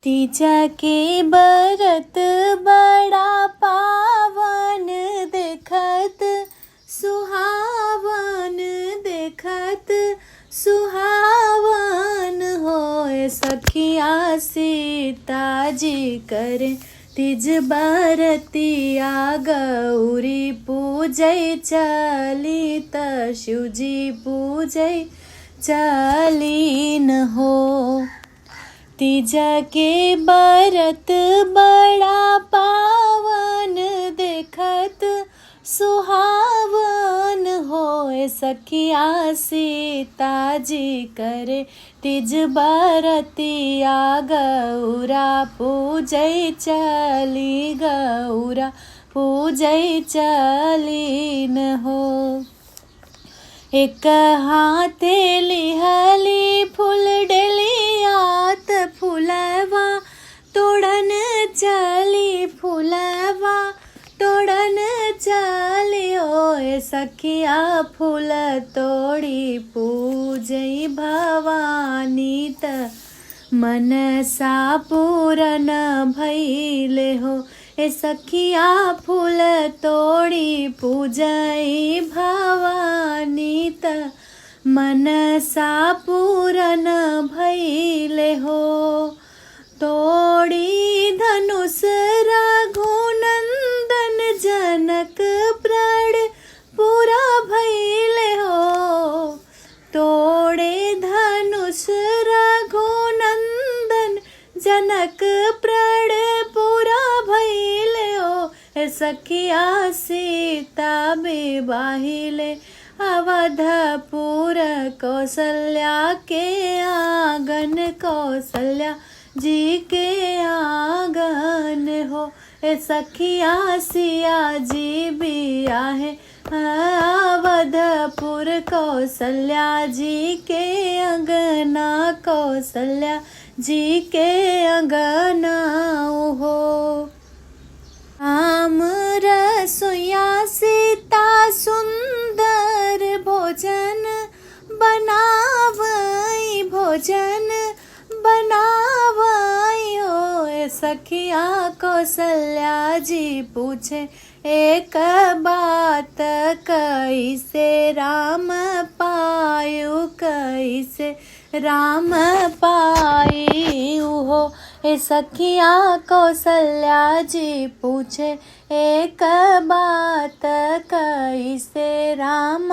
तीजा के बरत बड़ा पावन देखत सुहावन देखत सुहावन होए सखिया सीता जी करे तीज बरतिया गौरी पूजै चली त शिवजी पूजै चलीन हो। तीज के बरत बड़ा पावन देखत सुहावन होए सखिया सीता जी करे तीज बरतिया गौरा पूजै चली गौरा पूजै चलीन हो। एक हाथे लिहली फूल डलियात फूलवा तोड़न चली फूलवा तोड़न चली ओए सखिया फूल तोड़ी पूजई भवानी त मनसा पूरन भइले हो। ए सखिया फूल तोड़ी पूजई भवानी त मनसा पूरन भइले हो। तोड़ी धनुष रघुनंदन जनक प्राण पूरा भइले हो। तोड़े धनुष रघुनंदन जनक प्राण पूरा भइले हो। सखिया सीता विवाहिले अवधपुर कौशल्या के आंगन कौशल्या जी के आंगन हो। सखिया सिया जी भी आहे अवधपुर कौशल्या जी के अंगना कौशल्या जी के अंगना हो। आम रसोया सीता सुंदर भोजन बनावई भोजन बनावई हो। सखिया कौशल्या जी पूछे एक बात कैसे राम पायु कैसे राम पायु हो। सखिया कौशल्या जी पूछे एक बात कैसे राम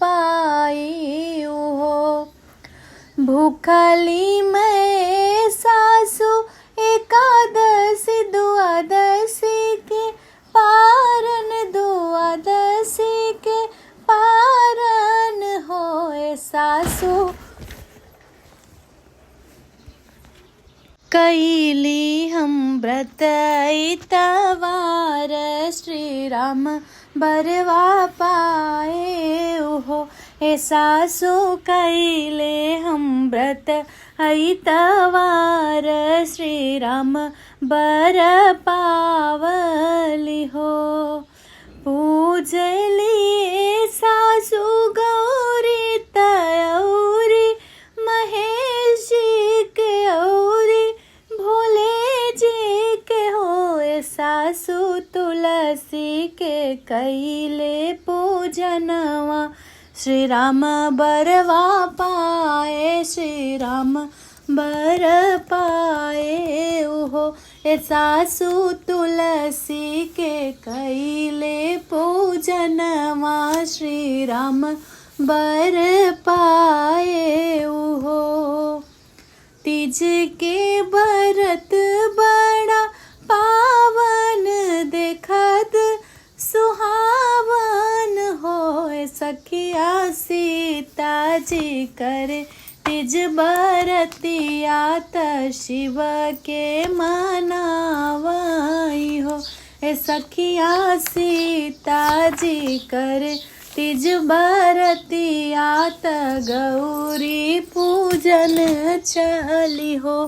पायु हो। भूखली मैं सासु एकादशी द्वादशी के पारन द्वादशी के पारन होए सासु कैली हम व्रत इतवार श्री राम बरवा पाए हो। सासु कैले हम व्रत इतवार श्री राम बर पावली हो। पूजली सासु गौरी तयौरी महेश जी के औरी भोले जी के होए। सासु तुलसी के कैले पूजनवा श्री राम बरवा पाए श्री राम बर पाए हो। सासु तुलसी के कैले पूजनवा श्री राम बर पाए हो। तीज के बरत बड़ा पावन देखत सुहावन होए। सखिया सीता जी करे तीज बरतिया त शिव के मनावई हो। सखिया सीता जी करे तीज बरतिया त गौरी पूजन चली हो।